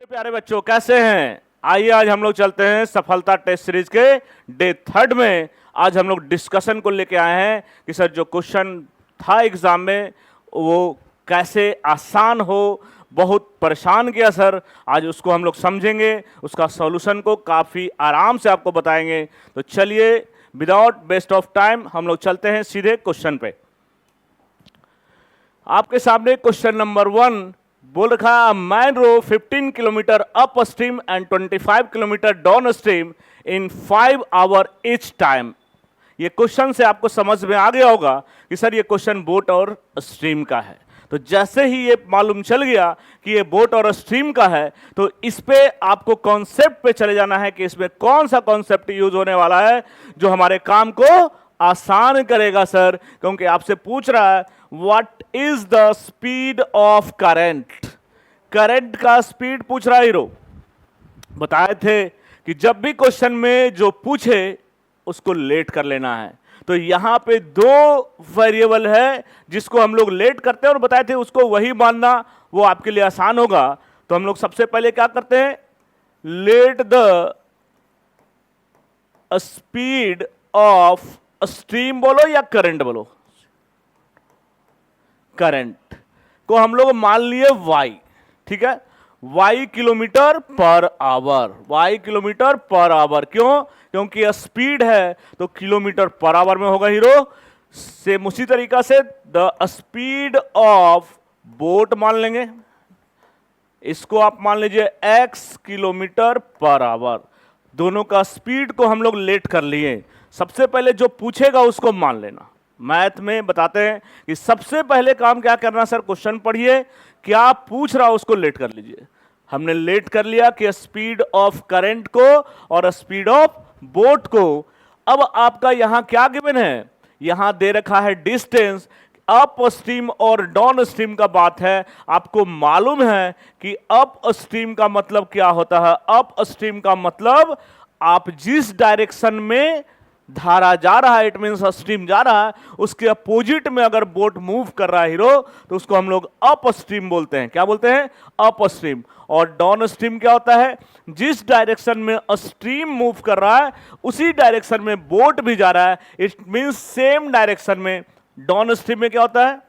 प्यारे बच्चों कैसे हैं? आइए आज हम लोग चलते हैं सफलता टेस्ट सीरीज के डे 3 में। आज हम लोग डिस्कशन को लेके आए हैं कि सर जो क्वेश्चन था एग्जाम में वो कैसे आसान हो, बहुत परेशान किया सर। आज उसको हम लोग समझेंगे, उसका सॉल्यूशन को काफ़ी आराम से आपको बताएंगे। तो चलिए विदाउट वेस्ट ऑफ टाइम हम लोग चलते हैं सीधे क्वेश्चन पे। आपके सामने क्वेश्चन नंबर 1 बोल रखा है, man row 15 kilometre up stream and 25 kilometre down stream in 5 hour each time. ये क्वेश्चन से आपको समझ में आ गया होगा कि सर ये क्वेश्चन बोट और स्ट्रीम का है। तो जैसे ही ये मालूम चल गया कि ये बोट और स्ट्रीम का है, तो इस पे आपको कॉन्सेप्ट पे चले जाना है कि इसमें कौन सा कॉन्सेप्ट यूज होने वाला है जो हमारे काम को आसान करेगा सर। क्योंकि आपसे पूछ रहा है what is the speed of current. Current का स्पीड पूछ रहा है हीरो। बताए थे कि जब भी क्वेश्चन में जो पूछे उसको लेट कर लेना है। तो यहां पे 2 वेरिएबल है जिसको हम लोग लेट करते हैं और बताए थे उसको वही मानना वो आपके लिए आसान होगा। तो हम लोग सबसे पहले क्या करते हैं, late the speed of stream बोलो या करंट बोलो, करंट को हम लोग मान लिए y, ठीक है, y kilometre per our, y kilometre per hour. क्यों? क्योंकि स्पीड है तो किलोमीटर पर आवर में होगा हीरो। सेम उसी तरीका से द स्पीड ऑफ बोट मान लेंगे, इसको आप मान लीजिए x किलोमीटर पर आवर। दोनों का स्पीड को हम लोग लेट कर लिए। सबसे पहले जो पूछेगा उसको मान लेना। मैथ में बताते हैं कि सबसे पहले काम क्या करना सर, क्वेश्चन पढ़िए, क्या पूछ रहा उसको लेट कर लीजिए। हमने लेट कर लिया कि स्पीड ऑफ करंट को और स्पीड ऑफ बोट को। अब आपका यहां क्या गिवन है, यहां दे रखा है डिस्टेंस। अप स्ट्रीम और डाउन स्ट्रीम का बात है। आपको मालूम है कि अप स्ट्रीम का मतलब क्या होता है। अप स्ट्रीम का मतलब आप जिस डायरेक्शन में धारा जा रहा है, इट मींस स्ट्रीम जा रहा है, उसके अपोजिट में अगर बोट मूव कर रहा है हीरो तो उसको हम लोग अप स्ट्रीम बोलते हैं। क्या बोलते हैं? Up stream. और डाउन स्ट्रीम क्या होता है, जिस डायरेक्शन में स्ट्रीम मूव कर रहा है उसी डायरेक्शन में बोट भी जा रहा है, इट मींस सेम डायरेक्शन में। डाउन स्ट्रीम में क्या होता है,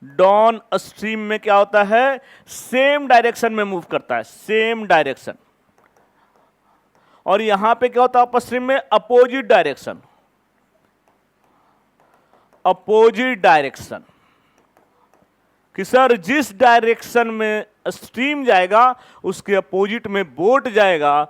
डाउन स्ट्रीम में क्या होता है, सेम डायरेक्शन में मूव करता है, सेम डायरेक्शन। और यहां पे क्या होता है अप स्ट्रीम में, अपोजिट डायरेक्शन, अपोजिट डायरेक्शन। कि सर जिस डायरेक्शन में स्ट्रीम जाएगा उसके अपोजिट में बोट जाएगा,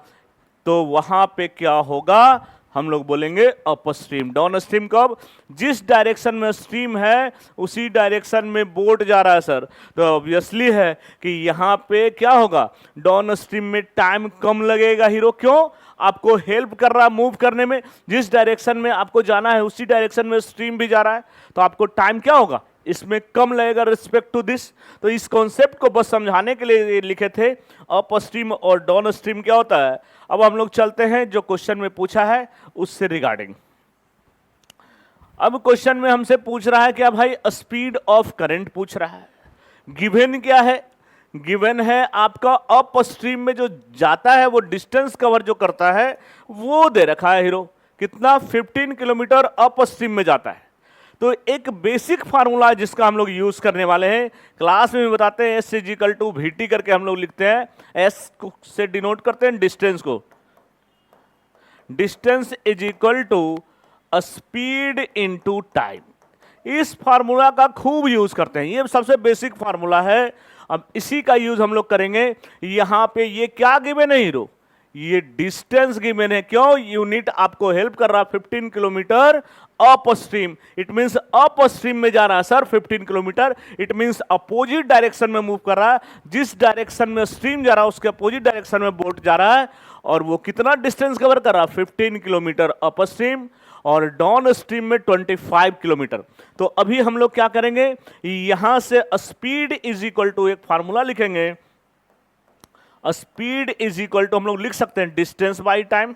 तो वहां पे क्या होगा, हम लोग बोलेंगे अप स्ट्रीम। डाउन स्ट्रीम कब, जिस डायरेक्शन में स्ट्रीम है उसी डायरेक्शन में बोट जा रहा है सर। तो ऑब्वियसली है कि यहां पे क्या होगा, डाउन स्ट्रीम में टाइम कम लगेगा हीरो। क्यों? आपको हेल्प कर रहा है मूव करने में। जिस डायरेक्शन में आपको जाना है उसी डायरेक्शन में स्ट्रीम भी जा रहा है, तो आपको टाइम क्या होगा, इसमें कम लगेगा रिस्पेक्ट टू दिस। तो इस कॉन्सेप्ट को बस समझाने के लिए लिखे थे, अप स्ट्रीम और डाउन स्ट्रीम क्या होता है। अब हम लोग चलते हैं जो क्वेश्चन में पूछा है उससे रिगार्डिंग। अब क्वेश्चन में हमसे पूछ रहा है क्या भाई, स्पीड ऑफ करंट पूछ रहा है। गिवन क्या है, गिवन है आपका अप स्ट्रीम में जो जाता है वो डिस्टेंस कवर जो करता है वो दे रखा है हीरो। कितना, 15 किलोमीटर अप स्ट्रीम में जाता है। तो एक बेसिक फार्मूला जिसका हम लोग यूज करने वाले हैं, क्लास में भी बताते हैं, S is equal to V करके हम लोग लिखते हैं। एस से डिनोट करते हैं डिस्टेंस को, distance is equal to speed into time. इस फार्मूला का खूब यूज करते हैं, ये सबसे बेसिक फार्मूला है। अब इसी का यूज हम लोग करेंगे। यहां पे ये क्या गिवन है हीरो, ये डिस्टेंस गिवन है। क्यों? यूनिट आपको हेल्प कर रहा है, 15 kilometre up stream. It means up stream में जा रहा है sir 15 kilometre. It means opposite direction में मूव कर रहा है। जिस डायरेक्शन में स्ट्रीम जा रहा है उसके अपोजिट डायरेक्शन में बोट जा रहा है। और वो कितना डिस्टेंस कवर कर रहा है, 15 किलोमीटर अप स्ट्रीम और डाउन स्ट्रीम में 25 किलोमीटर। तो अभी हम लोग क्या करेंगे, यहां से स्पीड इज इक्वल टू एक फार्मूला लिखेंगे। स्पीड इज इक्वल टू हम लोग लिख सकते हैं distance by time,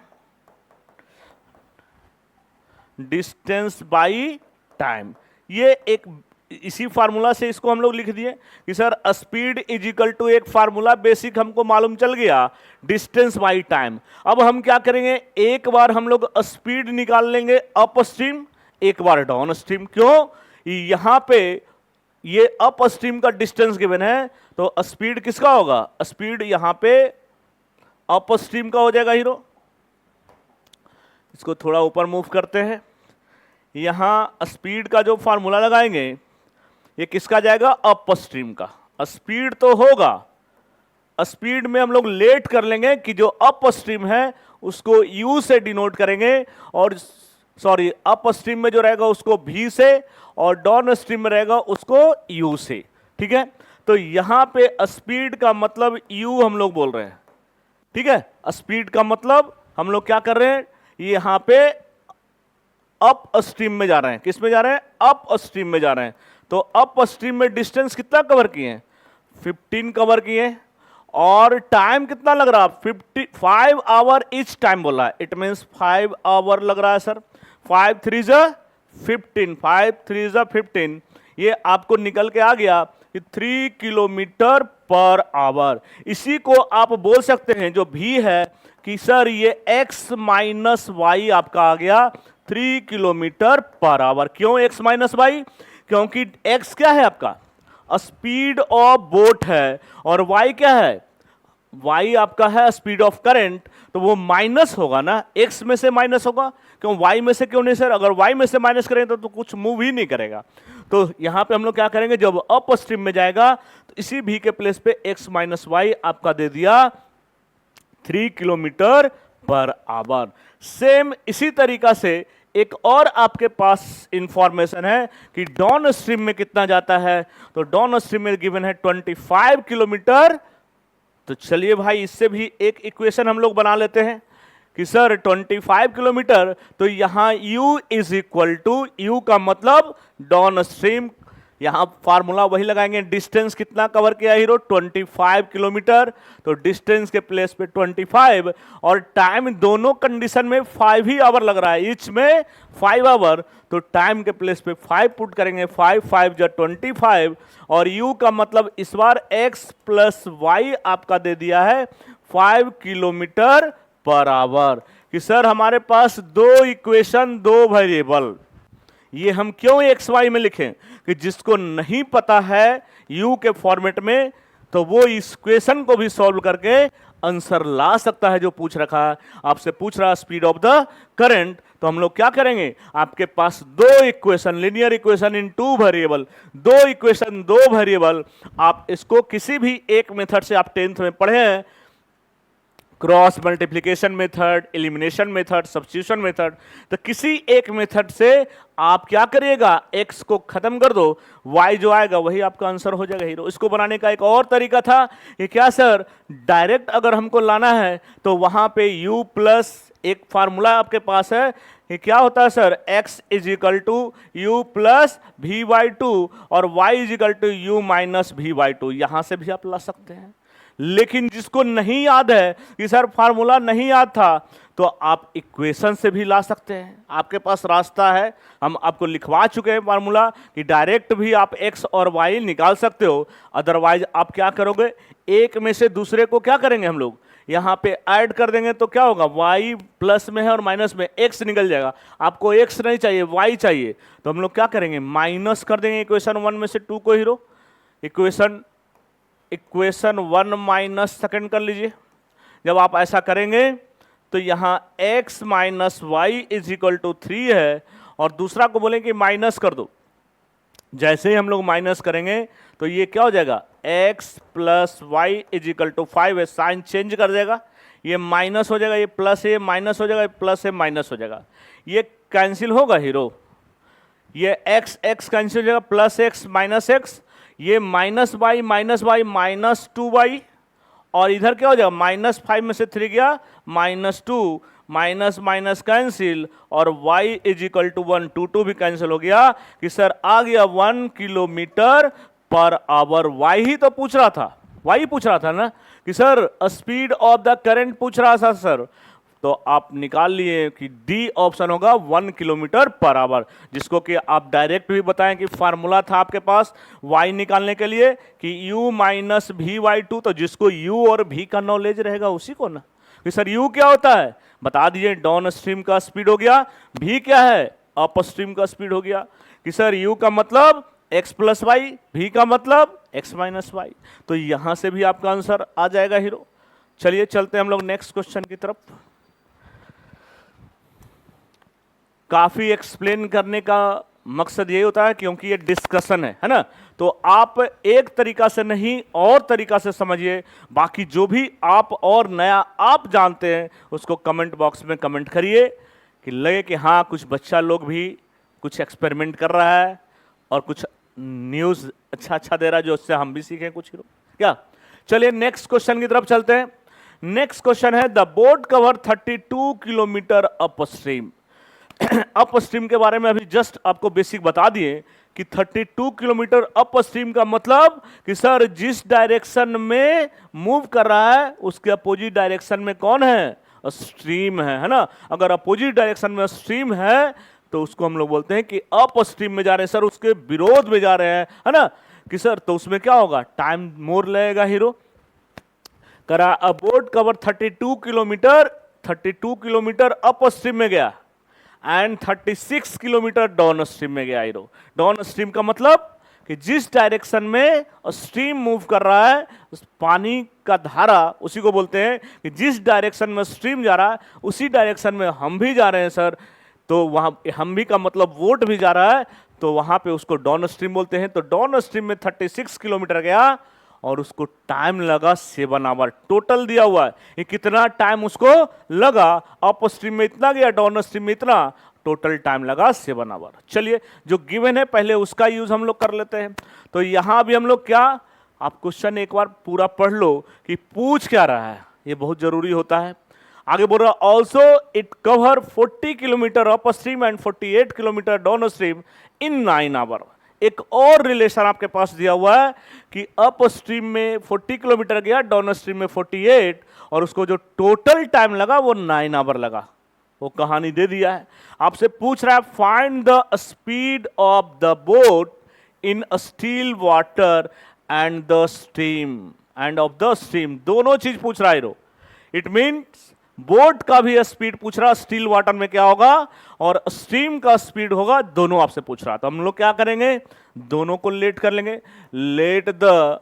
distance by time. ये एक इसी फार्मूला से इसको हम लोग लिख दिए कि sir speed is equal to एक फार्मूला बेसिक हमको मालूम चल गया, डिस्टेंस बाई टाइम। अब हम क्या करेंगे, एक बार हम लोग स्पीड निकाल लेंगे अप स्ट्रीम, एक बार डाउन स्ट्रीम। क्यों, यहां पे ये अप स्ट्रीम का डिस्टेंस गिवन है, तो स्पीड किसका होगा, स्पीड यहां पे अप स्ट्रीम का हो जाएगा हीरो। इसको थोड़ा ऊपर मूव करते हैं, यहां स्पीड का जो फार्मूला लगाएंगे ये किसका जाएगा, अप स्ट्रीम का। स्पीड तो होगा, स्पीड में हम लोग लेट कर लेंगे कि जो अप स्ट्रीम है उसको यू से डिनोट करेंगे, और सॉरी अप स्ट्रीम में जो रहेगा उसको भी से, और डाउन स्ट्रीम में रहेगा उसको यू से। ठीक है, तो यहां पे स्पीड का मतलब यू हम लोग बोल रहे हैं। ठीक है, स्पीड का मतलब हम लोग क्या कर रहे हैं, यहां पे अप स्ट्रीम में जा रहे हैं। किस में जा रहे हैं, अप स्ट्रीम में जा रहे हैं। तो अप स्ट्रीम में डिस्टेंस कितना कवर किए, 15 कवर किए, और टाइम कितना लग रहा, 5 आवर इच टाइम बोला है, इट मीन्स 5 आवर लग रहा है सर। 5 3 15, 5 3 15, ये आपको निकल के आ गया कि 3 किलोमीटर पर आवर। इसी को आप बोल सकते हैं जो भी है कि सर ये x माइनस वाई आपका आ गया 3 किलोमीटर पर आवर। क्यों x माइनस वाई, क्योंकि x क्या है आपका, स्पीड ऑफ बोट है, और y क्या है, y आपका है स्पीड ऑफ करंट, तो वो माइनस होगा ना, x में से माइनस होगा। क्यों, y में से क्यों नहीं सर, अगर y में से माइनस करें तो कुछ मूव ही नहीं करेगा। तो यहां पे हम लोग क्या करेंगे, जब अप स्ट्रीम में जाएगा तो इसी v के प्लेस पे x माइनस वाई आपका दे दिया 3 किलोमीटर पर आवर। सेम इसी तरीका से एक और आपके पास इंफॉर्मेशन है कि डाउन स्ट्रीम में कितना जाता है, तो डाउन स्ट्रीम में गिवन है 25 किलोमीटर। तो चलिए भाई इससे भी एक इक्वेशन हम लोग बना लेते हैं कि सर 25 किलोमीटर, तो यहां u is equal to, u का मतलब डाउन स्ट्रीम, यहां फार्मूला वही लगाएंगे, डिस्टेंस कितना कवर किया हीरो, 25 किलोमीटर, तो डिस्टेंस के प्लेस पे 25, और टाइम दोनों कंडीशन में 5 ही आवर लग रहा है, ईच में 5 आवर, तो टाइम के प्लेस पे 5 पुट करेंगे, 5 5 जा 25, और u का मतलब इस बार x प्लस वाई आपका दे दिया है 5 किलोमीटर पर आवर। कि सर हमारे पास दो इक्वेशन, दो वेरिएबल, ये हम क्यों एक्स वाई में लिखें, कि जिसको नहीं पता है u के फॉर्मेट में, तो वो इस इक्वेशन को भी सॉल्व करके आंसर ला सकता है। जो पूछ रखा है, आपसे पूछ रहा है स्पीड ऑफ द करंट, तो हम लोग क्या करेंगे, आपके पास दो equation, linear equation in two variable, दो इक्वेशन दो वेरिएबल, आप इसको किसी भी एक मेथड से, आप 10th में पढ़े हैं, cross multiplication method, elimination method, substitution method, तो किसी एक मेथड से आप क्या करिएगा, x को खत्म कर दो, y जो आएगा वही आपका आंसर हो जाएगा हीरो। इसको बनाने का एक और तरीका था कि क्या सर, डायरेक्ट अगर हमको लाना है तो वहां पे u प्लस एक फार्मूला आपके पास है कि क्या होता है sir, x is equal to U plus V by two, और y is equal to U minus V by two, यहां से भी आप ला सकते हैं। लेकिन जिसको नहीं याद है कि सर फार्मूला नहीं याद था, तो आप इक्वेशन से भी ला सकते हैं, आपके पास रास्ता है, हम आपको लिखवा चुके हैं फार्मूला कि डायरेक्ट भी आप x और y निकाल सकते हो। अदरवाइज आप क्या करोगे, एक में से दूसरे को क्या करेंगे, हम लोग यहाँ पे ऐड कर देंगे, तो क्या होगा, y प्लस में है और माइनस में x निकल जाएगा, आपको x नहीं चाहिए y चाहिए, तो हम लोग क्या करेंगे, माइनस कर देंगे इक्वेशन 1 में से 2 को हीरो, इक्वेशन 1 माइनस सेकंड कर लीजिए। जब आप ऐसा करेंगे तो यहां x minus Y is equal to 3 है, और दूसरा को बोलेंगे कि माइनस कर दो। जैसे ही हम लोग माइनस करेंगे तो ये क्या हो जाएगा, x plus Y is equal to 5 है, साइन चेंज कर देगा, ये माइनस हो जाएगा, ये प्लस है माइनस हो जाएगा, ये प्लस है माइनस हो जाएगा, ये कैंसिल होगा हीरो, ये x x कैंसिल हो जाएगा, प्लस x माइनस x, ये माइनस वाई माइनस 2y, और इधर क्या हो जाएगा, माइनस 5 में से 3 गया, माइनस 2, माइनस माइनस कैंसिल, और y इज इक्वल टू 1, 2 भी कैंसिल हो गया, कि सर आ गया 1 किलोमीटर पर आवर। y ही तो पूछ रहा था, y पूछ रहा था ना, कि sir speed of the current पूछ रहा था सर, तो आप निकाल लिए कि डी ऑप्शन होगा 1 किलोमीटर पर आवर, जिसको कि आप डायरेक्ट भी बताएं कि फार्मूला था आपके पास y निकालने के लिए कि u minus V by two, तो जिसको u और v का नॉलेज रहेगा उसी को ना कि सर u क्या होता है बता दीजिए, डाउन स्ट्रीम का स्पीड हो गया, v क्या है अप स्ट्रीम का स्पीड हो गया, कि सर u का मतलब x प्लस वाई, v का मतलब x माइनस वाई, तो यहां से भी आपका आंसर आ जाएगा हीरो। चलिए चलते हैं हम लोग नेक्स्ट क्वेश्चन की तरफ। काफी एक्सप्लेन करने का मकसद यही होता है क्योंकि ये डिस्कशन है ना, तो आप एक तरीका से नहीं और तरीका से समझिए, बाकी जो भी आप और नया आप जानते हैं उसको कमेंट बॉक्स में कमेंट करिए कि लगे कि हाँ कुछ बच्चा लोग भी कुछ एक्सपेरिमेंट कर रहा है और कुछ न्यूज़ अच्छा दे रहा है जो उससे हम भी सीखें कुछ क्या। चलिए नेक्स्ट क्वेश्चन की तरफ चलते हैं। नेक्स्ट क्वेश्चन है the boat cover 32 kilometre up stream. Up stream के बारे में अभी जस्ट आपको बेसिक बता दिए कि 32 किलोमीटर अप स्ट्रीम का मतलब कि सर जिस डायरेक्शन में मूव कर रहा है उसके अपोजिट डायरेक्शन में कौन है स्ट्रीम है ना। अगर अपोजिट डायरेक्शन में स्ट्रीम है तो उसको हम लोग बोलते हैं कि अप स्ट्रीम में जा रहे हैं सर, उसके विरोध में जा रहे हैं है ना, कि सर तो उसमें क्या होगा टाइम मोर लगेगा हीरो। करा a boat cover 32 kilometre up stream में गया एंड 36 किलोमीटर डाउन स्ट्रीम में गया हीरो। डाउन स्ट्रीम का मतलब कि जिस डायरेक्शन में स्ट्रीम मूव कर रहा है उस पानी का धारा उसी को बोलते हैं कि जिस डायरेक्शन में स्ट्रीम जा रहा है उसी डायरेक्शन में हम भी जा रहे हैं सर, तो वहां हम भी का मतलब वोट भी जा रहा है तो वहां पे उसको डाउन स्ट्रीम बोलते हैं। तो डाउन स्ट्रीम में 36 किलोमीटर गया और उसको टाइम लगा 7 आवर टोटल दिया हुआ है, ये कितना टाइम उसको लगा, अप स्ट्रीम में इतना गया डाउन स्ट्रीम में इतना, टोटल टाइम लगा 7 आवर। चलिए जो गिवन है पहले उसका यूज हम लोग कर लेते हैं। तो यहां भी हम लोग क्या, आप क्वेश्चन एक बार पूरा पढ़ लो कि पूछ क्या रहा है, ये बहुत जरूरी होता है। आगे बोल रहा also it cover 40 kilometre up stream and 48 kilometre down stream in 9 hour. एक और रिलेशन आपके पास दिया हुआ है कि अप स्ट्रीम में 40 किलोमीटर गया, डाउन स्ट्रीम में 48, और उसको जो टोटल टाइम लगा वो 9 आवर लगा। वो कहानी दे दिया है। आपसे पूछ रहा है find the speed of the boat in still water and the stream end of the stream, दोनों चीज पूछ रहा है। इट मीन्स बोट का भी स्पीड पूछ रहा, स्टील वाटर में क्या होगा और स्ट्रीम का स्पीड होगा, दोनों आपसे पूछ रहा। तो हम लोग क्या करेंगे, दोनों को लेट कर लेंगे। Let the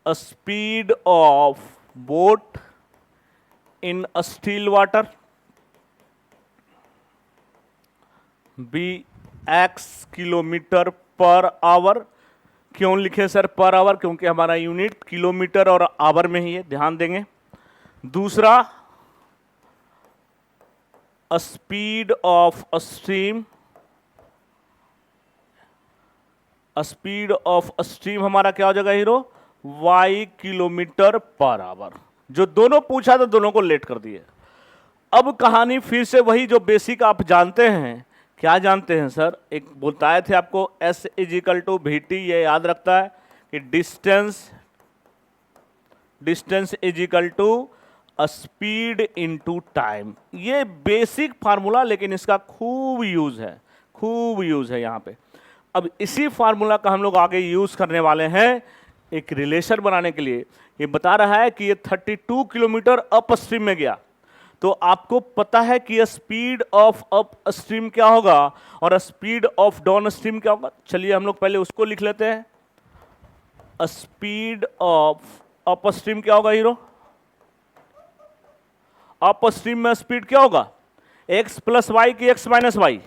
speed of boat in still water be x kilometre per hour. क्यों लिखे सर पर आवर, क्योंकि हमारा यूनिट किलोमीटर और आवर में ही है, ध्यान देंगे। दूसरा speed of stream, speed of stream हमारा क्या हो जाएगा hero, y kilometre per hour. जो दोनों पूछा तो दोनों को लेट कर दिए। अब कहानी फिर से वही जो बेसिक आप जानते हैं। क्या जानते हैं सर, एक बताए थे आपको S इजिकल टू VT, ये याद रखता है कि distance is equal to speed into time. ये बेसिक फार्मूला, लेकिन इसका खूब यूज है यहाँ पे। अब इसी फार्मूला का हम लोग आगे यूज करने वाले हैं एक रिलेशन बनाने के लिए। ये बता रहा है कि ये 32 किलोमीटर अप स्ट्रीम में गया, तो आपको पता है कि स्पीड ऑफ अप स्ट्रीम क्या होगा और स्पीड ऑफ डाउन स्ट्रीम क्या होगा। चलिए हम लोग पहले उसको लिख लेते हैं। स्पीड ऑफ अप स्ट्रीम क्या होगा हीरो, अप स्ट्रीम में स्पीड क्या होगा, x प्लस वाई की x minus Y,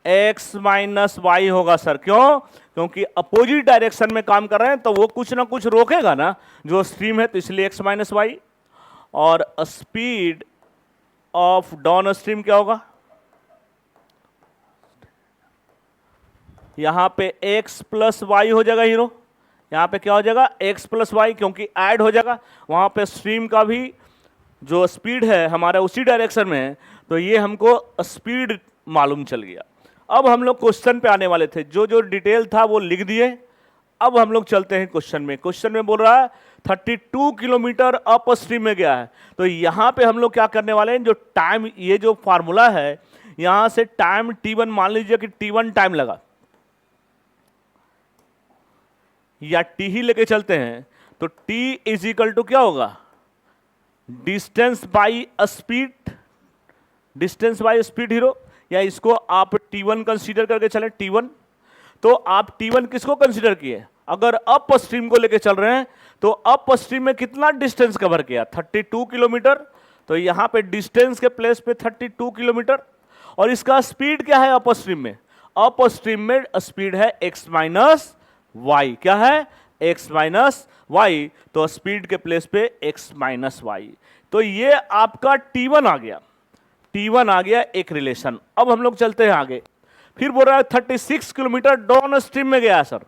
x minus Y होगा सर। क्यों, क्योंकि अपोजिट डायरेक्शन में काम कर रहे हैं तो वो कुछ ना कुछ रोकेगा ना जो स्ट्रीम है, तो इसलिए x माइनस वाई। और स्पीड ऑफ डाउन स्ट्रीम क्या होगा, यहां पे x प्लस वाई हो जाएगा हीरो, यहां पे क्या हो जाएगा x प्लस वाई, क्योंकि ऐड हो जाएगा वहां पे स्ट्रीम का भी जो स्पीड है हमारा उसी डायरेक्शन में है, तो ये हमको स्पीड मालूम चल गया। अब हम लोग क्वेश्चन पे आने वाले थे, जो जो डिटेल था वो लिख दिए। अब हम लोग चलते हैं क्वेश्चन में। क्वेश्चन में बोल रहा है 32 किलोमीटर अप स्ट्रीम में गया है। तो यहां पे हम लोग क्या करने वाले हैं, जो टाइम, ये जो फार्मूला है, यहां से टाइम t1 मान लीजिए कि t1 टाइम लगा, या t ही लेके चलते हैं, तो t इज इक्वल टू क्या होगा, distance by speed, distance by speed hero, या इसको आप t1 कंसीडर करके चले, t1। तो आप t1 किसको कंसीडर किए, अगर अप स्ट्रीम को लेके चल रहे हैं तो अप स्ट्रीम में कितना डिस्टेंस कवर किया, 32 किलोमीटर। तो यहां पे डिस्टेंस के प्लेस पे 32 किलोमीटर, और इसका स्पीड क्या है अप स्ट्रीम में, अप स्ट्रीम में स्पीड है x माइनस वाई, क्या है, x माइनस वाई, तो स्पीड के प्लेस पे x माइनस वाई। तो ये आपका t1 आ गया, t1 आ गया एक रिलेशन। अब हम लोग चलते हैं आगे, फिर बोल रहा है 36 किलोमीटर डाउन स्ट्रीम में गया सर।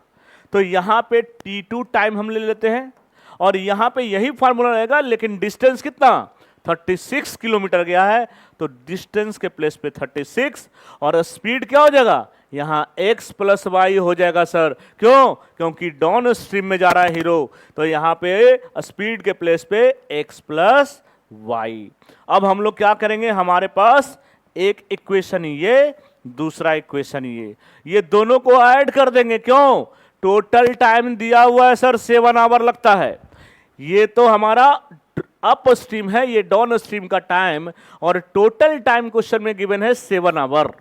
तो यहां पे t2 टाइम हम ले लेते हैं, और यहां पे यही फार्मूला रहेगा, लेकिन डिस्टेंस कितना, 36 किलोमीटर गया है, तो डिस्टेंस के प्लेस पे 36, और स्पीड क्या हो जाएगा, यहां x प्लस वाई हो जाएगा सर। क्यों, क्योंकि डाउन स्ट्रीम में जा रहा है हीरो, तो यहां पे स्पीड के प्लेस पे x प्लस वाई। अब हम लोग क्या करेंगे, हमारे पास एक इक्वेशन ये, दूसरा इक्वेशन ये दोनों को ऐड कर देंगे। क्यों, टोटल टाइम दिया हुआ है सर 7 आवर लगता है, ये तो हमारा अप स्ट्रीम है, ये डाउन स्ट्रीम का टाइम, और टोटल टाइम क्वेश्चन में गिवन है 7 आवर।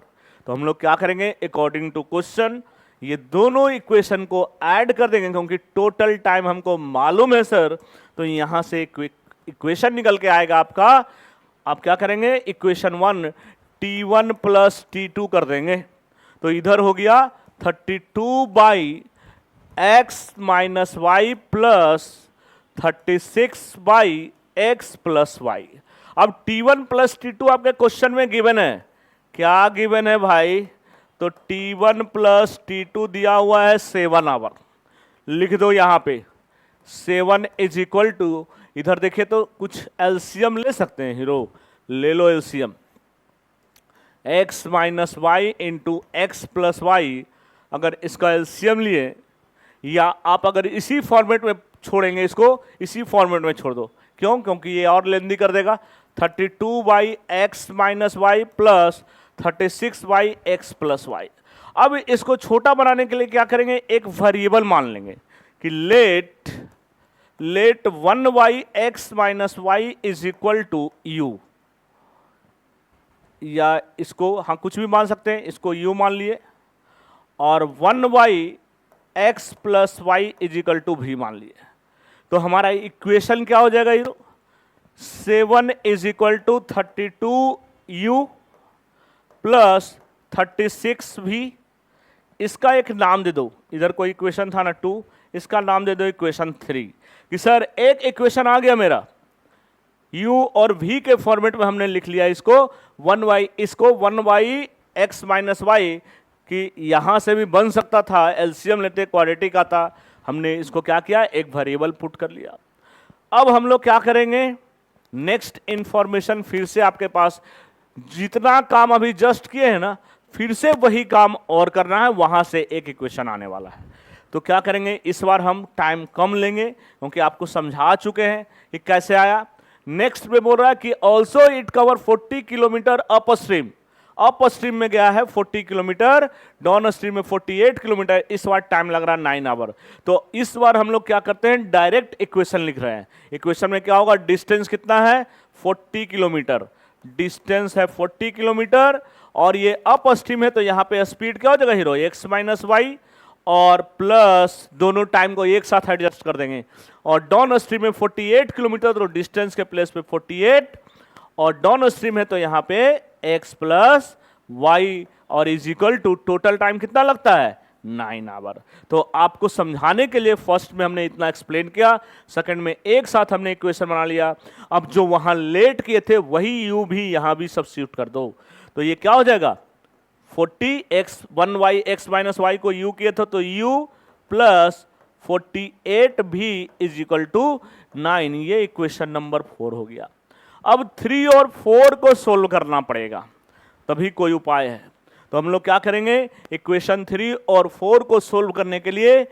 तो हम लोग क्या करेंगे, अकॉर्डिंग टू क्वेश्चन ये दोनों इक्वेशन को ऐड कर देंगे, क्योंकि टोटल टाइम हमको मालूम है सर। तो यहां से इक्वेशन निकल के आएगा आपका, आप क्या करेंगे, इक्वेशन 1 t1 प्लस t2 कर देंगे, तो इधर हो गया 32 by X minus Y plus 36 by X plus Y. अब t1 प्लस t2 आपके क्वेश्चन में गिवन है, क्या गिवन है भाई, तो t1 प्लस t2 दिया हुआ है 7 आवर, लिख दो यहां पे 7 इज इक्वल टू, इधर देखिए तो कुछ एलसीएम ले सकते हैं हीरो, ले लो LCM, x minus Y into X plus Y. अगर इसका एलसीएम लिए, या आप अगर इसी फॉर्मेट में छोड़ेंगे, इसको इसी फॉर्मेट में छोड़ दो, क्यों, क्योंकि ये और लेंदी कर देगा, 32 by X minus Y plus 36 by X plus Y. अब इसको छोटा बनाने के लिए क्या करेंगे, एक वेरिएबल मान लेंगे कि let 1 by X minus Y is equal to U, या इसको हाँ कुछ भी मान सकते हैं, इसको u मान लिए, और 1 by X plus Y is equal to भी मान लिए। तो हमारा इक्वेशन क्या हो जाएगा ये, 7 is equal to 32 u plus 36 भी। इसका एक नाम दे दो, इधर कोई इक्वेशन था ना 2, इसका नाम दे दो इक्वेशन 3, कि सर एक इक्वेशन आ गया मेरा, u और v के फॉर्मेट में हमने लिख लिया इसको 1 बाई, इसको 1 बाई एक्स माइनस वाई, कि यहां से भी बन सकता था, एलसीएम लेते क्वाड्रेटिक आता, हमने इसको क्या किया, एक वेरिएबल पुट कर लिया। अब हम लोग क्या करेंगे, नेक्स्ट इंफॉर्मेशन फिर से आपके पास, जितना काम अभी जस्ट किए हैं ना, फिर से वही काम और करना है, वहां से एक इक्वेशन आने वाला है। तो क्या करेंगे, इस बार हम टाइम कम लेंगे, क्योंकि आपको समझा चुके हैं कि कैसे आया। नेक्स्ट में बोल रहा है कि also it cover 40 kilometre up stream, up stream में गया है 40 किलोमीटर, डाउन स्ट्रीम में 48 किलोमीटर, इस बार टाइम लग रहा है 9 आवर। तो इस बार हम लोग क्या करते हैं, डायरेक्ट इक्वेशन लिख रहे हैं। इक्वेशन में क्या होगा, डिस्टेंस कितना है 40 किलोमीटर, डिस्टेंस है 40 किलोमीटर, और ये अप स्ट्रीम है, तो यहाँ पे स्पीड क्या हो जाएगा हीरो, एक्स माइनस वाई, और प्लस दोनों टाइम को एक साथ एडजस्ट कर देंगे, और डाउन स्ट्रीम में 48 किलोमीटर, तो डिस्टेंस के प्लेस पे 48, और डाउन स्ट्रीम है तो यहाँ पे x प्लस वाई, और is equal to total time कितना लगता है 9 आवर। तो आपको समझाने के लिए फर्स्ट में हमने इतना एक्सप्लेन किया, सेकंड में एक साथ हमने इक्वेशन बना लिया। अब जो वहां लेट किए थे वही u भी यहां भी सब्स्टिट्यूट कर दो, तो ये क्या हो जाएगा 40x 1 Y X minus Y को u किए थे, तो u प्लस 48 भी इज इक्वल टू 9, ये इक्वेशन नंबर 4 हो गया। अब 3 और 4 को सोल्व करना पड़ेगा, तभी कोई उपाय है। तो हम लोग क्या करेंगे, इक्वेशन 3 और 4 को सोल्व करने के लिए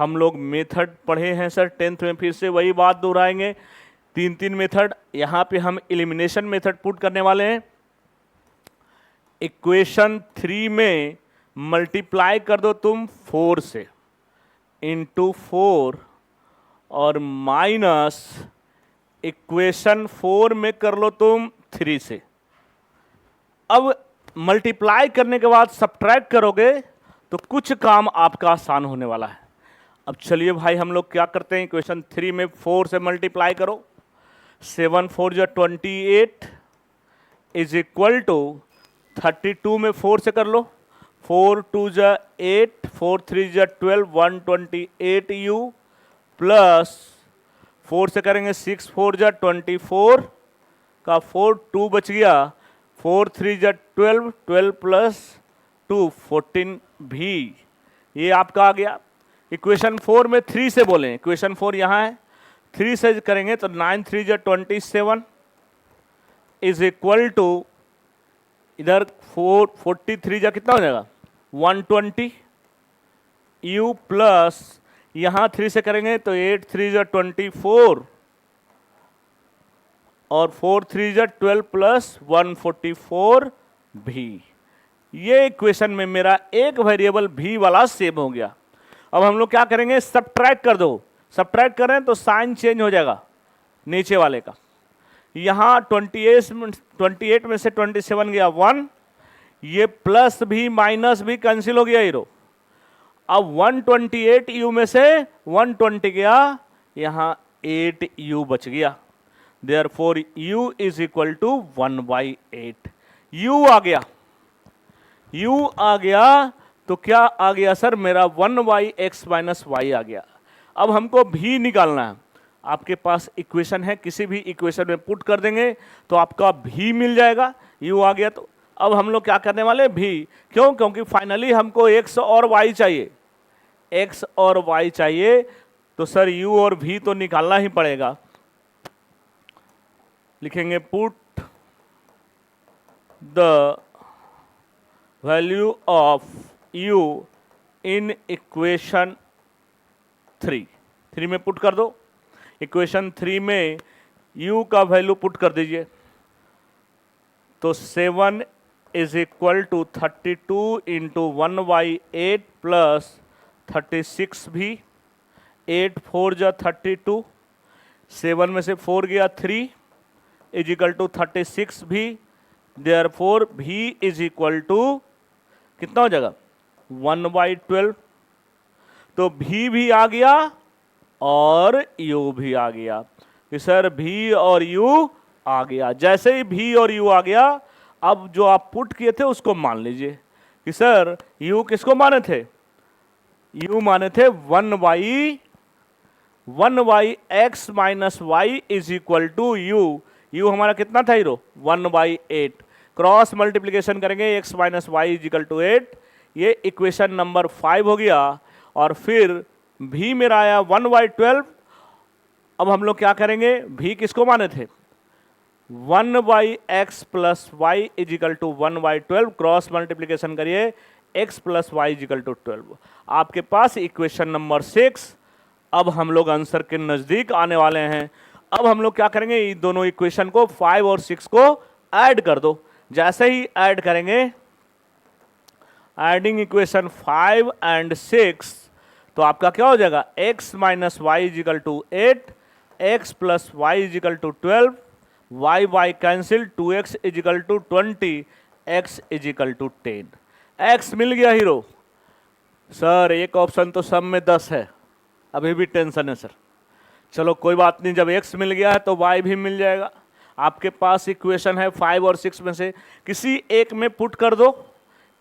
हम लोग मेथड पढ़े हैं सर 10th में, फिर से वही बात दोहराएंगे। तीन मेथड। यहाँ पे हम एलिमिनेशन मेथड पुट करने वाले हैं। इक्वेशन 3 में मल्टीप्लाई कर दो तुम 4 से, इंटू 4, और माइनस इक्वेशन 4 में कर लो तुम 3 से। अब मल्टीप्लाई करने के बाद सब्ट्रैक्ट करोगे तो कुछ काम आपका आसान होने वाला है। अब चलिए भाई हम लोग क्या करते हैं, इक्वेशन 3 में 4 से मल्टीप्लाई करो। 7 4 जो 28 इज इक्वल टू 32 में 4 से कर लो। 4 2 जा 8, 4 3 जा 12, 128 u प्लस 4 से करेंगे 6 4 जा 24 का 4 2 बच गया, 4 3 जा 12, 12 प्लस 2 14 भी, ये आपका आ गया। इक्वेशन 4 में 3 से बोलें, इक्वेशन 4 यहाँ है, 3 से करेंगे तो 9 3 जा 27 इज इक्वल टू, इधर 43 जा कितना हो जाएगा 120 u प्लस यहाँ 3 से करेंगे तो 8 3 जा 24 और 4 3 जा 12 प्लस 144 भी। ये इक्वेशन में मेरा एक वेरिएबल भी वाला सेव हो गया। अब हम लोग क्या करेंगे, सब्ट्रैक्ट कर दो। सब्ट्रैक्ट करें तो साइन चेंज हो जाएगा नीचे वाले का। यहाँ 28 में से 27 गया 1, ये प्लस भी माइनस भी कैंसिल हो गया हीरो। अब 128 u में से 120 गया, यहाँ 8 u बच गया। Therefore u is equal to 1/8। u आ गया, u आ गया तो क्या आ गया सर, मेरा 1/x माइनस y आ गया। अब हमको भी निकालना है। आपके पास इक्वेशन है, किसी भी इक्वेशन में पुट कर देंगे तो आपका भी मिल जाएगा। u आ गया तो अब हम लोग क्या करने वाले, भी। क्यों? क्योंकि फाइनली हमको x और y चाहिए, x और y चाहिए, तो सर u और v तो निकालना ही पड़ेगा। लिखेंगे put the value of u in equation 3 में पुट कर दो। इक्वेशन 3 में u का वैल्यू पुट कर दीजिए तो 7 is equal to 32 into 1/8 plus 36 भी, 8 4 जा 32, 7 में से 4 गया 3 इज इक्वल टू 36 भी। देयरफॉर भी इज इक्वल टू कितना हो जाएगा 1/12। तो भी आ गया और u भी आ गया कि सर भी और u आ गया। जैसे ही भी और u आ गया, अब जो आप पुट किए थे उसको मान लीजिए कि सर u किसको माने थे, u माने थे 1/x माइनस y is equal to u हमारा कितना था हीरो 1/8। क्रॉस मल्टीप्लीकेशन करेंगे x माइनस y इज इक्वल टू 8, ये इक्वेशन नंबर 5 हो गया। और फिर भी मेरा आया 1/12। अब हम लोग क्या करेंगे, भी किसको माने थे 1/x plus Y is equal to 1/12, cross multiplication करिए x plus Y is equal to 12। आपके पास इक्वेशन नंबर 6। अब हम लोग आंसर के नजदीक आने वाले हैं। अब हम लोग क्या करेंगे, ये दोनों इक्वेशन को 5 और 6 को ऐड कर दो। जैसे ही ऐड करेंगे, एडिंग इक्वेशन 5 एंड 6, तो आपका क्या हो जाएगा x minus Y is equal to 8, x plus Y is equal to 12, y cancel, 2x is equal to 20, x is equal to 10। x मिल गया हीरो। सर एक ऑप्शन तो सब में 10 है, अभी भी टेंशन है सर। चलो कोई बात नहीं, जब x मिल गया है तो y भी मिल जाएगा। आपके पास इक्वेशन है 5 और 6 में से किसी एक में पुट कर दो,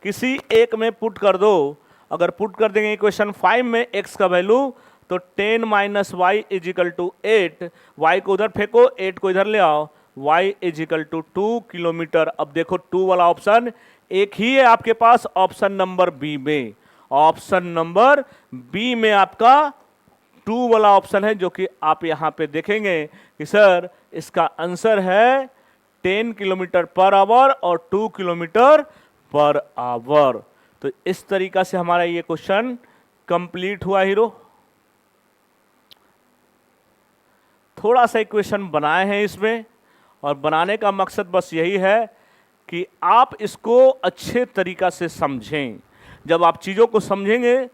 किसी एक में पुट कर दो। अगर पुट कर देंगे इक्वेशन 5 में x का वैल्यू, तो 10 minus Y is equal to 8, y को उधर फेंको, 8 को इधर ले आओ, y is equal to 2 kilometre. अब देखो 2 वाला ऑप्शन एक ही है आपके पास, ऑप्शन नंबर बी में। ऑप्शन नंबर बी में आपका 2 वाला ऑप्शन है, जो कि आप यहाँ पे देखेंगे कि सर इसका आंसर है 10 किलोमीटर पर आवर और 2 किलोमीटर पर आवर। तो इस तरीका से हमारा ये क्वेश्चन कंप्लीट हुआ हीरो। थोड़ा सा इक्वेशन बनाए हैं इसमें, और बनाने का मकसद बस यही है कि आप इसको अच्छे तरीका से समझें। जब आप चीज़ों को समझेंगे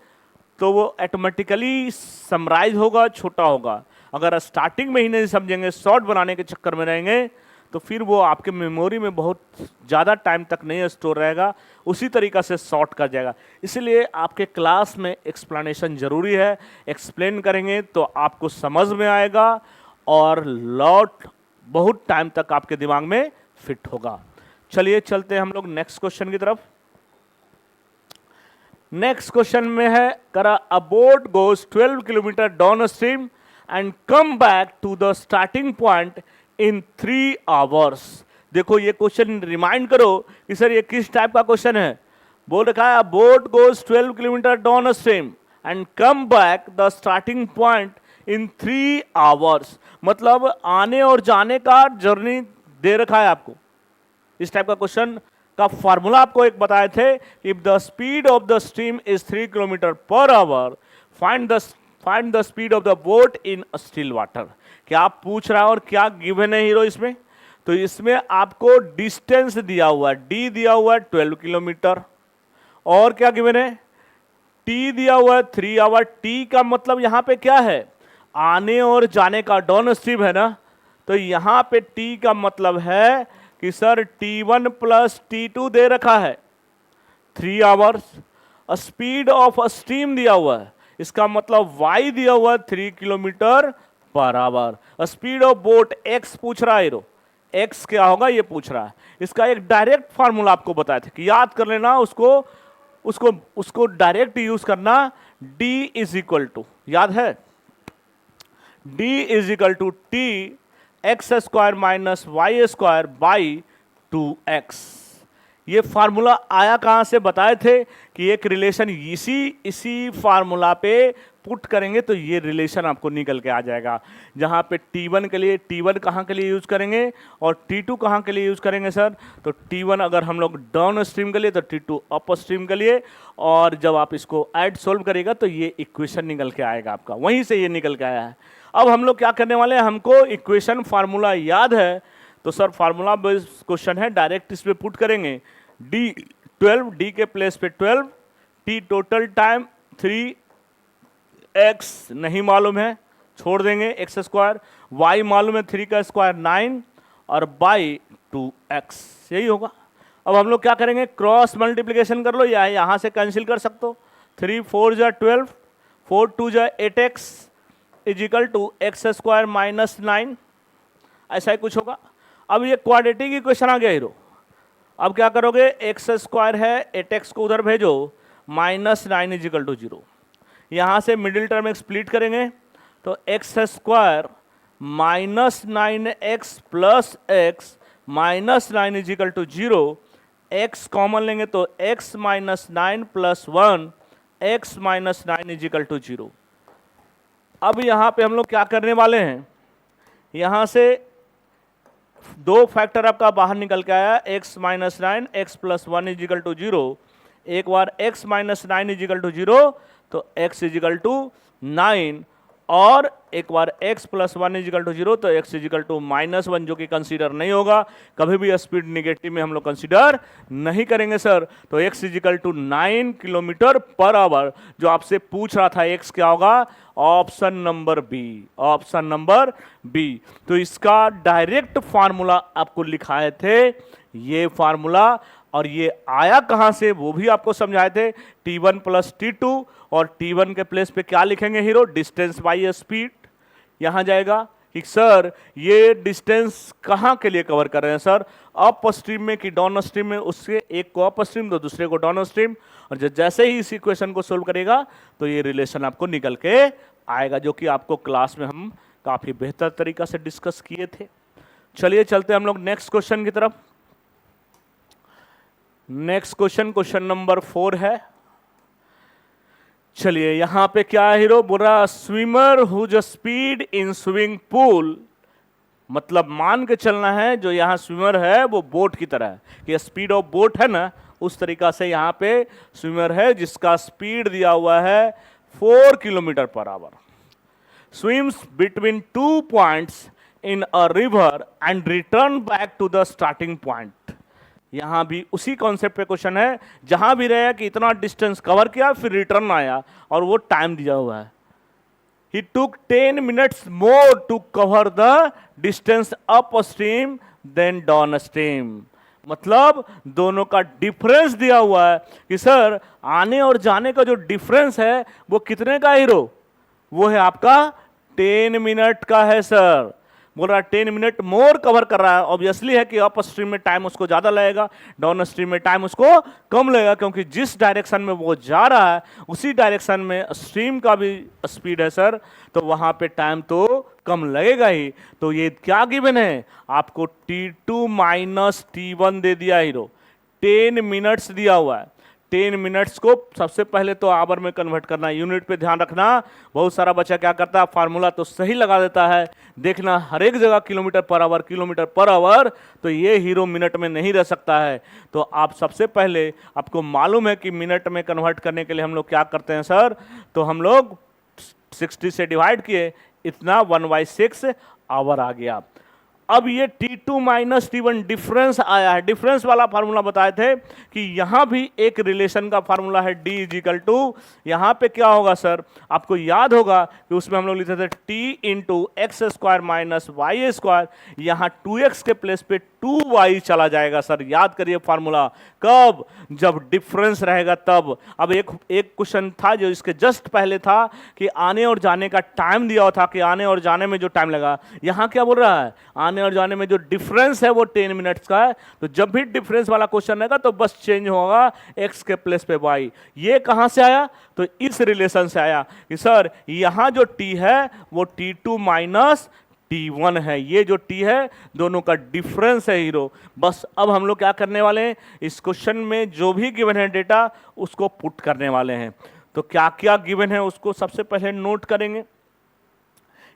तो वो ऑटोमेटिकली समराइज होगा, छोटा होगा। अगर स्टार्टिंग में ही नहीं समझेंगे, शॉर्ट बनाने के चक्कर में रहेंगे, तो फिर वो आपके मेमोरी में बहुत ज़्यादा टाइम तक नहीं स्टोर रहेगा, उसी तरीका से शॉर्ट कर जाएगा। इसलिए आपके क्लास में एक्सप्लेनेशन ज़रूरी है। एक्सप्लेन करेंगे तो आपको समझ में आएगा और लॉट बहुत टाइम तक आपके दिमाग में फिट होगा। चलिए चलते हैं हम लोग नेक्स्ट क्वेश्चन की तरफ। नेक्स्ट क्वेश्चन में है करा a boat goes 12 kilometre down stream and come back to the starting point in 3 hours. देखो ये क्वेश्चन रिमाइंड करो कि सर ये किस टाइप का क्वेश्चन है। बोल रखा है boat goes 12 kilometre down stream and come back the starting point in 3 hours. मतलब आने और जाने का जर्नी दे रखा है आपको। इस टाइप का क्वेश्चन का फॉर्मूला आपको एक बताए थे, if the speed of the stream is 3 kilometre per our find the speed of the boat in still water. क्या आप पूछ रहा है और क्या गिवन है हीरो इसमें? तो इसमें आपको डिस्टेंस दिया हुआ है, डी दिया हुआ है 12 किलोमीटर, और क्या गिवन है? टी दिया हुआ है 3 आवर। टी का मतलब यहां पे क्या है? आने और जाने का, डाउन स्ट्रीम है ना, तो यहां पे टी का मतलब है कि सर T1 प्लस T2 दे रखा है 3 आवर्स। स्पीड ऑफ स्ट्रीम दिया हुआ है, इसका मतलब y दिया हुआ है 3 kilometre per our. Speed of boat x पूछ रहा है, x क्या होगा ये पूछ रहा है। इसका एक डायरेक्ट फार्मूला आपको बताया था कि याद कर लेना, उसको डायरेक्ट यूज करना। d इज इक्वल टू, याद है, d is equal to T X square minus Y square by 2x। ये फार्मूला आया कहां से? बताए थे कि एक रिलेशन इसी फार्मूला पे पुट करेंगे तो ये रिलेशन आपको निकल के आ जाएगा। जहां पे T1 के लिए, T1 कहां के लिए यूज करेंगे और T2 कहां के लिए यूज करेंगे सर? तो T1 अगर हम लोग डाउन स्ट्रीम के लिए तो T2 अप स्ट्रीम के लिए, और जब आप इसको ऐड सोल्व करेगा तो ये इक्वेशन निकल के आएगा आपका, वहीं से ये निकल के आया है। अब हम लोग क्या करने वाले हैं, हमको इक्वेशन फार्मूला याद है, तो सर फार्मूला बेस्ड क्वेश्चन है, डायरेक्ट इस पे पुट करेंगे। डी 12, डी के प्लेस पे 12, टी टोटल टाइम 3x नहीं मालूम है, छोड़ देंगे, एक्स स्क्वायर, y मालूम है 3 का स्क्वायर 9 और बाई 2x, यही होगा। अब हम लोग क्या करेंगे, क्रॉस मल्टीप्लीकेशन कर लो, या यहां से कैंसिल कर सकते हो। 3 4 जा 12, 4 2 जा 8x is equal to X square minus 9, ऐसा ही कुछ होगा। अब ये क्वाड्रेटिक इक्वेशन आ गया हीरो। अब क्या करोगे, एक्स स्क्वायर है, 8x को उधर भेजो, माइनस 9 इज इक्वल टू 0। यहाँ से मिडिल टर्म एक स्प्लिट करेंगे तो X square minus 9x plus X minus 9 is equal to 0। X common लेंगे तो x minus 9 plus 1 x minus 9 is equal to 0। अब यहाँ पे हम लोग क्या करने वाले हैं, यहाँ से 2 फैक्टर आपका बाहर निकल के आया, x minus 9 x plus 1 is equal to 0। एक बार x minus 9 is equal to 0 तो x इज इक्वल टू 9, और एक बार x plus 1 is equal to 0 तो x is equal to minus 1, जो कि कंसीडर नहीं होगा, कभी भी स्पीड निगेटिव में हम लोग कंसीडर नहीं करेंगे सर। तो x is equal to 9 kilometre per hour. जो आपसे पूछ रहा था x क्या होगा, option number B, option number B. तो इसका डायरेक्ट फार्मूला आपको लिखाए थे, ये फार्मूला, और ये आया कहां से वो भी आपको समझाए थे, T1 प्लस T2, और T1 के प्लेस पे क्या लिखेंगे हीरो, डिस्टेंस बाई स्पीड। यहां जाएगा कि सर ये डिस्टेंस कहां के लिए कवर कर रहे हैं सर, अप स्ट्रीम में कि डाउन स्ट्रीम में, उससे एक को अप स्ट्रीम तो दूसरे को डाउन स्ट्रीम, और जैसे ही इस इक्वेशन को सोल्व करेगा तो ये रिलेशन आपको निकल के आएगा, जो कि आपको क्लास में हम काफी बेहतर तरीका से डिस्कस किए थे। चलिए चलते हम लोग नेक्स्ट क्वेश्चन की तरफ। नेक्स्ट क्वेश्चन, क्वेश्चन नंबर 4 है। चलिए यहां पे क्या है हीरो, बोल रहा swimmer whose speed in swimming pool, मतलब मान के चलना है जो यहाँ स्विमर है वो बोट की तरह है, कि स्पीड ऑफ बोट है ना, उस तरीका से यहाँ पे स्विमर है जिसका स्पीड दिया हुआ है 4 kilometre per our. swims between 2 points in a river and return back to the starting point। यहां भी उसी कॉन्सेप्ट पे क्वेश्चन है, जहां भी रहे कि इतना डिस्टेंस कवर किया फिर रिटर्न आया और वो टाइम दिया हुआ है। He took 10 minutes more to cover the distance upstream than downstream। मतलब दोनों का डिफरेंस दिया हुआ है कि सर आने और जाने का जो डिफरेंस है वो कितने का हीरो, वो है आपका 10 मिनट का है सर। बोल रहा है 10 मिनट मोर कवर कर रहा है। ऑब्वियसली है कि अप स्ट्रीम में टाइम उसको ज्यादा लगेगा, डाउन स्ट्रीम में टाइम उसको कम लगेगा, क्योंकि जिस डायरेक्शन में वो जा रहा है उसी डायरेक्शन में स्ट्रीम का भी स्पीड है सर, तो वहां पे टाइम तो कम लगेगा ही। तो ये क्या गिवन है आपको, T2 माइनस T1 दे दिया हीरो, 10 मिनट्स दिया हुआ है। 10 मिनट्स को सबसे पहले तो आवर में कन्वर्ट करना, यूनिट पे ध्यान रखना। बहुत सारा बच्चा क्या करता है, फार्मूला तो सही लगा देता है, देखना हर एक जगह किलोमीटर पर आवर, तो ये हीरो मिनट में नहीं रह सकता है। तो आप सबसे पहले, आपको मालूम है कि मिनट में कन्वर्ट करने के लिए हम लोग क्या करते हैं सर, तो हम लोग 60 से डिवाइड किए, इतना 1/6 आवर आ गया। अब ये T2 माइनस T1 डिफरेंस आया है, डिफरेंस वाला फार्मूला बताए थे कि यहां भी एक रिलेशन का फार्मूला है D इजिकल टू, यहां पे क्या होगा सर, आपको याद होगा कि उसमें हम लोग लिखते थे T into x square minus Y square, यहां 2x के प्लेस पे 2y चला जाएगा सर। याद करिए फार्मूला, कब, जब डिफरेंस रहेगा तब। अब एक क्वेश्चन था जो इसके जस्ट पहले था कि आने और जाने का टाइम दिया हुआ था कि आने और जाने में जो टाइम लगा, यहां क्या बोल रहा है, आने और जाने में जो डिफरेंस है वो 10 मिनट्स का है। तो जब भी डिफरेंस वाला क्वेश्चन रहेगा तो बस चेंज होगा x के प्लेस पे y। ये कहां से आया, तो इस रिलेशन से आया कि सर यहां जो t है वो T2 माइनस T1 है, ये जो t है दोनों का डिफरेंस है हीरो। बस अब हम लोग क्या करने वाले हैं, इस क्वेश्चन में जो भी गिवन है डेटा उसको पुट करने वाले हैं। तो क्या क्या गिवन है उसको सबसे पहले नोट करेंगे।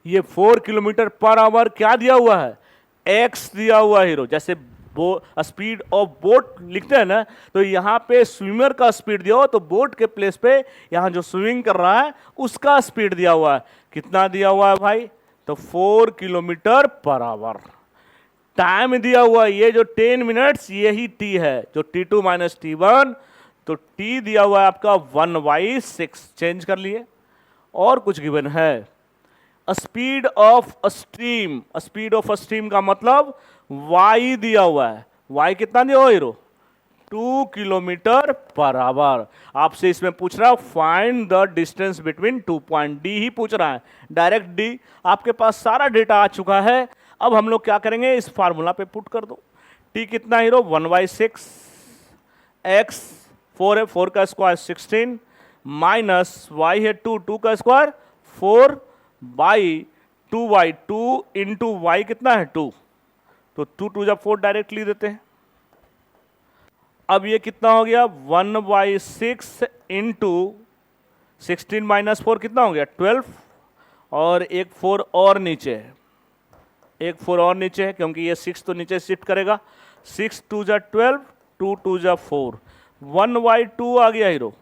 ये 4 किलोमीटर पर आवर क्या दिया हुआ है, x दिया हुआ हीरो। जैसे स्पीड ऑफ बोट लिखते हैं ना, तो यहाँ पे स्विमर का स्पीड दिया हुआ, तो बोट के प्लेस पे यहाँ जो स्विमिंग कर रहा है उसका स्पीड दिया हुआ है। कितना दिया हुआ है भाई, तो 4 किलोमीटर पर आवर। टाइम दिया हुआ है, ये जो 10 मिनट्स यही t है, जो T2 माइनस T1, तो t दिया हुआ है आपका 1/6, चेंज कर लिए। और कुछ गिवन है, speed of stream, speed of stream का मतलब y दिया हुआ है। y कितना दिया हुआ हीरो, 2 किलोमीटर पर आवर। आपसे इसमें पूछ रहा है find the distance between 2 point, d ही पूछ रहा है, डायरेक्ट d। आपके पास सारा डेटा आ चुका है। अब हम लोग क्या करेंगे, इस फार्मूला पे पुट कर दो। t कितना हीरो, 1/6, x 4 है, 4 का स्क्वायर 16, माइनस y है 2, 2 का square 4 by 2y, 2 into y कितना है 2, तो 2 2 जब 4 डायरेक्ट लिख देते हैं। अब ये कितना हो गया, 1/6 इंटू 16 माइनस 4 कितना हो गया 12, और एक 4 और नीचे है, एक 4 और नीचे है क्योंकि ये 6 तो नीचे शिफ्ट करेगा। 6 2 जा 12, 2 2 जा 4, 1/2 आ गया हीरो।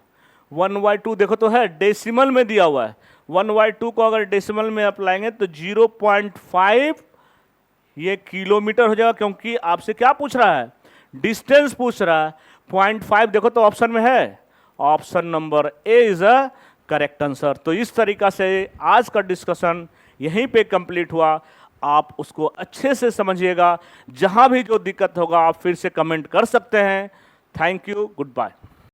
1/2 देखो तो है, डेसिमल में दिया हुआ है। 1/2 को अगर डेसिमल में अप्लाएंगे तो 0.5 ये किलोमीटर हो जाएगा, क्योंकि आपसे क्या पूछ रहा है, डिस्टेंस पूछ रहा है। 0.5 देखो तो ऑप्शन में है, option number A is a correct answer. तो इस तरीका से आज का डिस्कशन यहीं पे कंप्लीट हुआ। आप उसको अच्छे से समझिएगा, जहां भी जो दिक्कत होगा आप फिर से कमेंट कर सकते हैं। Thank you, good bye.